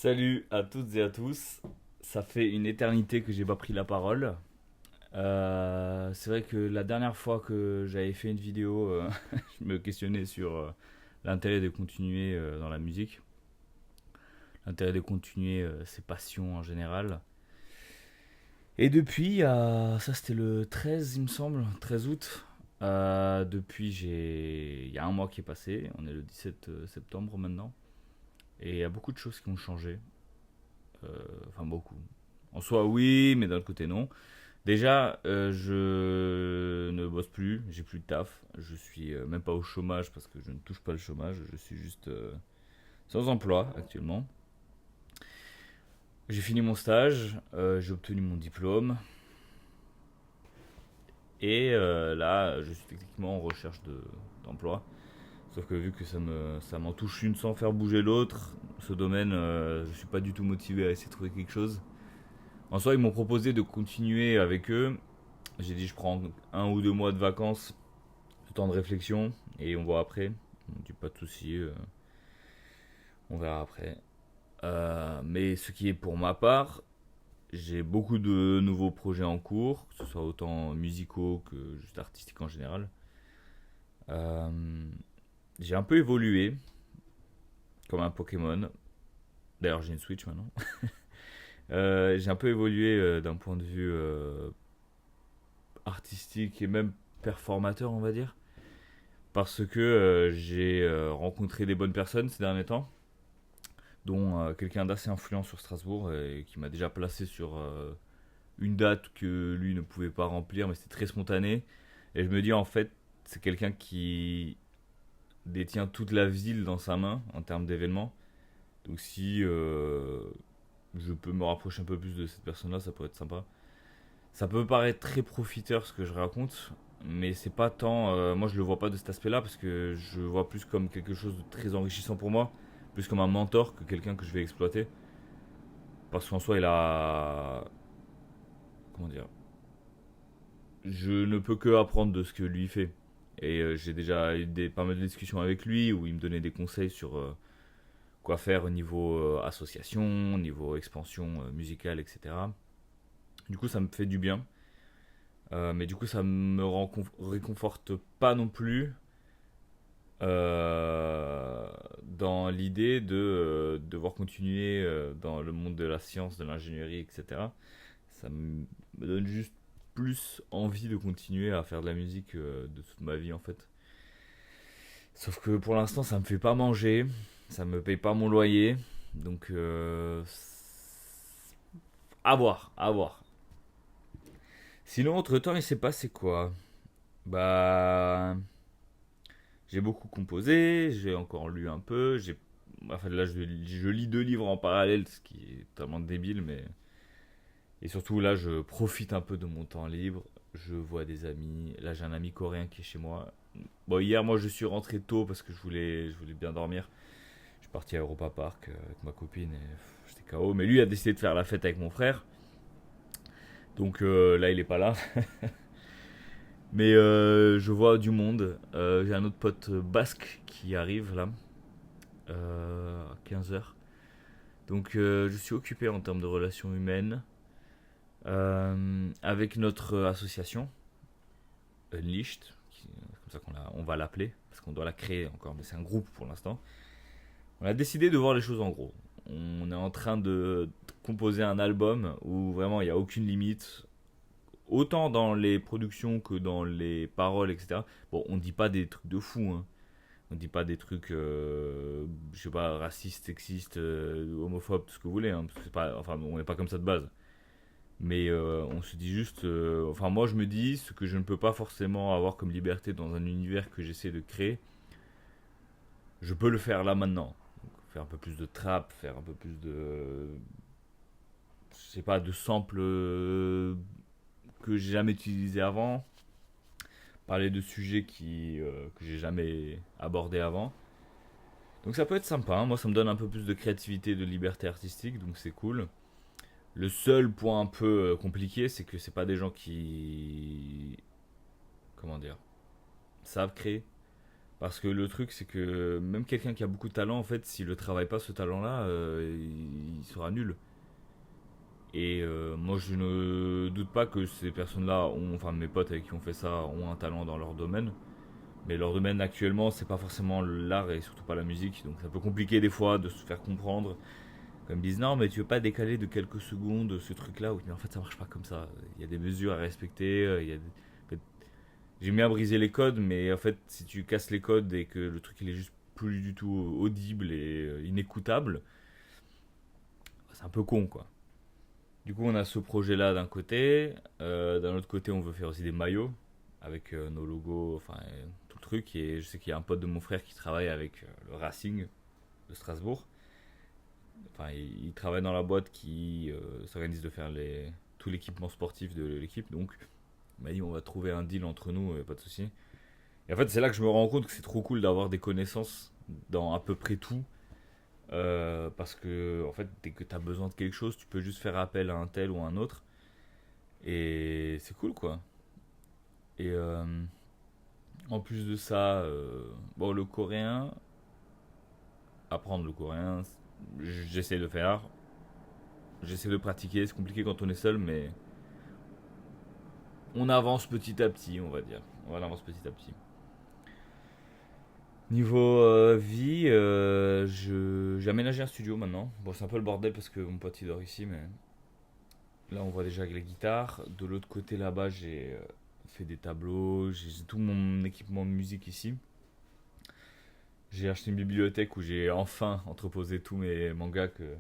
Salut à toutes et à tous. Ça fait une éternité que j'ai pas pris la parole. C'est vrai que la dernière fois que j'avais fait une vidéo, je me questionnais sur l'intérêt de continuer dans la musique, l'intérêt de continuer ses passions en général. Et depuis, ça c'était le 13, il me semble, 13 août. Depuis, il y a un mois qui est passé, on est le 17 septembre maintenant. Et il y a beaucoup de choses qui ont changé. Enfin, beaucoup. En soi, oui, mais d'un autre côté, non. Déjà, je ne bosse plus, j'ai plus de taf. Je suis même pas au chômage parce que je ne touche pas le chômage. Je suis juste sans emploi actuellement. J'ai fini mon stage, j'ai obtenu mon diplôme. Et là, je suis techniquement en recherche d'emploi. Sauf que vu que ça m'en touche une sans faire bouger l'autre, ce domaine, je suis pas du tout motivé à essayer de trouver quelque chose. En soi, ils m'ont proposé de continuer avec eux. J'ai dit je prends 1 ou 2 mois de vacances, le temps de réflexion, et on voit après. On dit pas de soucis, on verra après. Mais ce qui est pour ma part, j'ai beaucoup de nouveaux projets en cours, que ce soit autant musicaux que juste artistiques en général. Euh, j'ai un peu évolué, comme un Pokémon. D'ailleurs, j'ai une Switch maintenant. J'ai un peu évolué d'un point de vue artistique et même performateur, on va dire. Parce que j'ai rencontré des bonnes personnes ces derniers temps, dont quelqu'un d'assez influent sur Strasbourg et qui m'a déjà placé sur une date que lui ne pouvait pas remplir, mais c'était très spontané. Et je me dis en fait, c'est quelqu'un qui détient toute la ville dans sa main en termes d'événements. Donc si je peux me rapprocher un peu plus de cette personne-là, ça pourrait être sympa. Ça peut paraître très profiteur ce que je raconte, mais c'est pas tant. Moi, je le vois pas de cet aspect-là parce que je le vois plus comme quelque chose de très enrichissant pour moi, plus comme un mentor que quelqu'un que je vais exploiter. Parce qu'en soi, il a. Comment dire. Je ne peux que apprendre de ce que lui fait. Et j'ai déjà eu pas mal de discussions avec lui où il me donnait des conseils sur quoi faire au niveau association, au niveau expansion musicale, etc. Du coup, ça me fait du bien. Mais du coup, ça me réconforte pas non plus dans l'idée de devoir continuer dans le monde de la science, de l'ingénierie, etc. Ça me donne juste plus envie de continuer à faire de la musique de toute ma vie en fait. Sauf que pour l'instant, ça me fait pas manger, ça me paye pas mon loyer, donc à voir, à voir. Sinon, entre temps, il s'est passé quoi? Bah, j'ai beaucoup composé, j'ai encore lu un peu, enfin là je lis 2 livres en parallèle, ce qui est totalement débile, mais et surtout là je profite un peu de mon temps libre, je vois des amis, là j'ai un ami coréen qui est chez moi. Bon hier moi je suis rentré tôt parce que je voulais bien dormir. Je suis parti à Europa Park avec ma copine et j'étais KO, mais lui a décidé de faire la fête avec mon frère, donc là il est pas là. Mais je vois du monde. J'ai un autre pote basque qui arrive là, à 15 heures. Donc je suis occupé en termes de relations humaines avec notre association, Unleashed, comme ça on va l'appeler, parce qu'on doit la créer encore, mais c'est un groupe pour l'instant. On a décidé de voir les choses en gros. On est en train de composer un album où vraiment il n'y a aucune limite, autant dans les productions que dans les paroles, etc. Bon, on dit pas des trucs de fou, hein. On dit pas des trucs, je sais pas, racistes, sexistes, homophobes, tout ce que vous voulez, hein, parce que c'est pas, enfin, on n'est pas comme ça de base. Mais on se dit juste, enfin, moi je me dis, ce que je ne peux pas forcément avoir comme liberté dans un univers que j'essaie de créer, je peux le faire là maintenant. Donc, faire un peu plus de trap, faire un peu plus de, je sais pas, de samples que j'ai jamais utilisé avant, parler de sujets que j'ai jamais abordés avant. Donc ça peut être sympa, hein. Moi ça me donne un peu plus de créativité et de liberté artistique, donc c'est cool. Le seul point un peu compliqué, c'est que c'est pas des gens qui, comment dire, savent créer. Parce que le truc, c'est que même quelqu'un qui a beaucoup de talent, en fait, s'il ne travaille pas ce talent-là, il sera nul. Et moi, je ne doute pas que ces personnes-là ont, enfin mes potes avec qui on fait ça, ont un talent dans leur domaine. Mais leur domaine actuellement, c'est pas forcément l'art et surtout pas la musique. Donc c'est un peu compliqué des fois de se faire comprendre. Comme ils disent, non, mais tu veux pas décaler de quelques secondes ce truc-là. Oui, mais en fait, ça marche pas comme ça. Il y a des mesures à respecter. En fait, j'aime bien briser les codes, mais en fait, si tu casses les codes et que le truc il est juste plus du tout audible et inécoutable, c'est un peu con, quoi. Du coup, on a ce projet-là d'un côté. D'un autre côté, on veut faire aussi des maillots avec nos logos, enfin tout le truc. Et je sais qu'il y a un pote de mon frère qui travaille avec le Racing de Strasbourg. Enfin, il travaille dans la boîte qui s'organise de faire tout l'équipement sportif de l'équipe. Donc, il m'a dit on va trouver un deal entre nous, pas de souci. Et en fait, c'est là que je me rends compte que c'est trop cool d'avoir des connaissances dans à peu près tout. Parce que, en fait, dès que tu as besoin de quelque chose, tu peux juste faire appel à un tel ou à un autre. Et c'est cool, quoi. Et en plus de ça, bon, le coréen, apprendre le coréen, j'essaie de faire. J'essaie de pratiquer. C'est compliqué quand on est seul, mais on avance petit à petit, on va dire. On avance petit à petit. Niveau vie, j'ai aménagé un studio maintenant. Bon, c'est un peu le bordel parce que mon pote il dort ici, mais là on voit déjà les guitares. De l'autre côté là-bas, j'ai fait des tableaux, j'ai tout mon équipement de musique ici. J'ai acheté une bibliothèque où j'ai enfin entreposé tous mes mangas que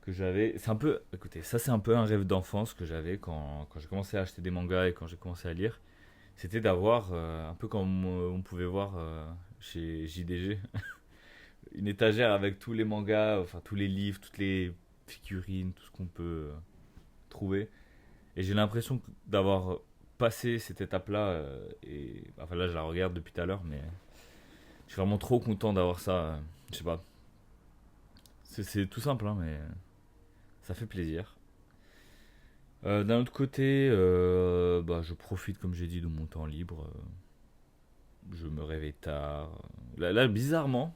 j'avais. C'est un peu, écoutez, ça c'est un peu un rêve d'enfance que j'avais quand j'ai commencé à acheter des mangas et quand j'ai commencé à lire. C'était d'avoir, un peu comme on pouvait voir chez JDG, une étagère avec tous les mangas, enfin tous les livres, toutes les figurines, tout ce qu'on peut trouver. Et j'ai l'impression d'avoir passé cette étape-là. Et enfin là, je la regarde depuis tout à l'heure, mais je suis vraiment trop content d'avoir ça. Je sais pas. C'est tout simple, hein, mais ça fait plaisir. D'un autre côté, bah, je profite, comme j'ai dit, de mon temps libre. Je me réveille tard. Là, bizarrement,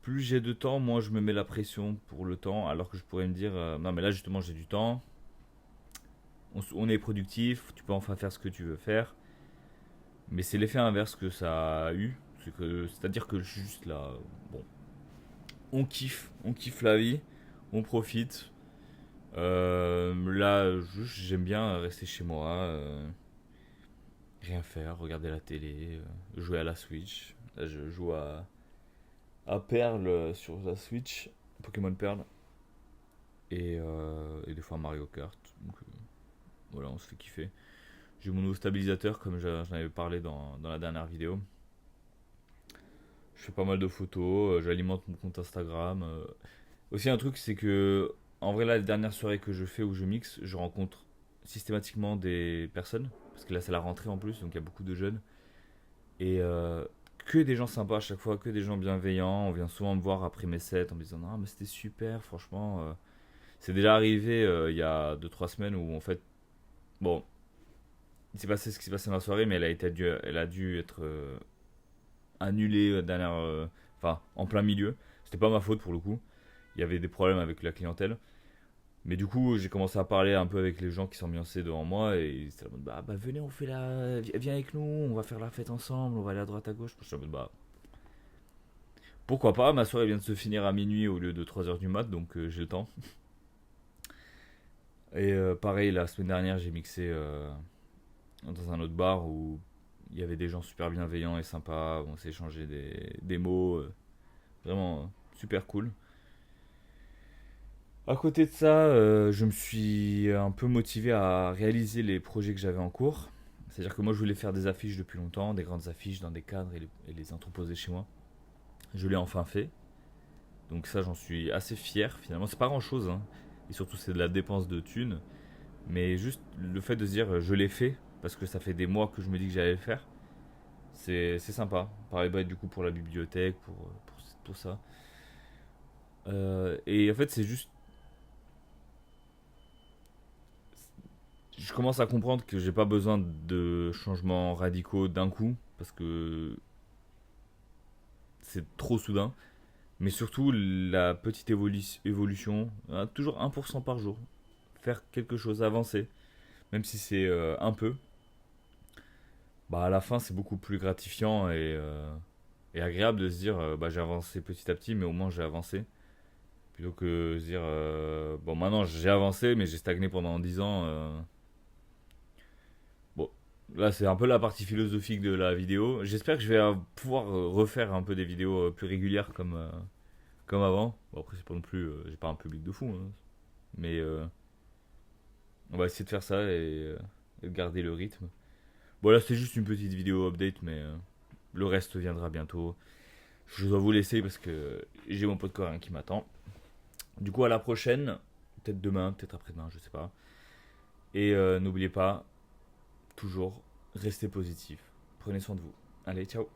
plus j'ai de temps, moins je me mets la pression pour le temps, alors que je pourrais me dire, non mais là justement j'ai du temps, on est productif, tu peux enfin faire ce que tu veux faire, mais c'est l'effet inverse que ça a eu, c'est-à-dire que je suis juste là, bon, on kiffe la vie, on profite. Là, juste, j'aime bien rester chez moi, rien faire, regarder la télé, jouer à la Switch. Là, je joue à Perle sur la Switch, Pokémon Perle, et des fois Mario Kart. Donc voilà, on se fait kiffer. J'ai mon nouveau stabilisateur, comme j'en avais parlé dans la dernière vidéo. Je fais pas mal de photos, j'alimente mon compte Instagram. Aussi, un truc, c'est que, en vrai, là, les dernières soirées que je fais où je mixe, je rencontre systématiquement des personnes. Parce que là, c'est la rentrée en plus, donc il y a beaucoup de jeunes. Et que des gens sympas à chaque fois, que des gens bienveillants. On vient souvent me voir après mes sets en me disant non, mais c'était super, franchement. C'est déjà arrivé il y a 2 3 semaines où en fait, bon, il s'est passé ce qui s'est passé dans la soirée, mais elle a dû être annulée enfin, en plein milieu. C'était pas ma faute pour le coup. Il y avait des problèmes avec la clientèle. Mais du coup, j'ai commencé à parler un peu avec les gens qui s'ambiançaient devant moi et c'était en mode bah venez, on fait viens avec nous, on va faire la fête ensemble, on va aller à droite à gauche. Je suis en mode bah pourquoi pas, ma soirée vient de se finir à minuit au lieu de 3 heures du mat, donc j'ai le temps. Et pareil, la semaine dernière, j'ai mixé dans un autre bar où il y avait des gens super bienveillants et sympas. On s'est échangé des mots, vraiment super cool. À côté de ça, je me suis un peu motivé à réaliser les projets que j'avais en cours. C'est-à-dire que moi, je voulais faire des affiches depuis longtemps, des grandes affiches dans des cadres et les entreposer chez moi. Je l'ai enfin fait. Donc ça, j'en suis assez fier. Finalement, c'est pas grand-chose, hein. Et surtout, c'est de la dépense de thunes. Mais juste le fait de se dire, je l'ai fait, parce que ça fait des mois que je me dis que j'allais le faire, c'est sympa. Pareil, bah, du coup, pour la bibliothèque, pour ça. Et en fait, c'est juste je commence à comprendre que j'ai pas besoin de changements radicaux d'un coup, parce que c'est trop soudain. Mais surtout, la petite évolution, hein, toujours 1% par jour. Faire quelque chose, avancer, même si c'est un peu, bah à la fin, c'est beaucoup plus gratifiant et agréable de se dire bah, j'ai avancé petit à petit, mais au moins j'ai avancé. Plutôt que se dire bon, maintenant j'ai avancé, mais j'ai stagné pendant 10 ans. Bon, là, c'est un peu la partie philosophique de la vidéo. J'espère que je vais pouvoir refaire un peu des vidéos plus régulières comme avant. Bon, après, c'est pas non plus. J'ai pas un public de fou, hein. Mais on va essayer de faire ça et de garder le rythme. Bon, là, c'était juste une petite vidéo update, mais le reste viendra bientôt. Je dois vous laisser parce que j'ai mon pote coréen qui m'attend. Du coup, à la prochaine. Peut-être demain, peut-être après-demain, je sais pas. Et n'oubliez pas, toujours, restez positif. Prenez soin de vous. Allez, ciao.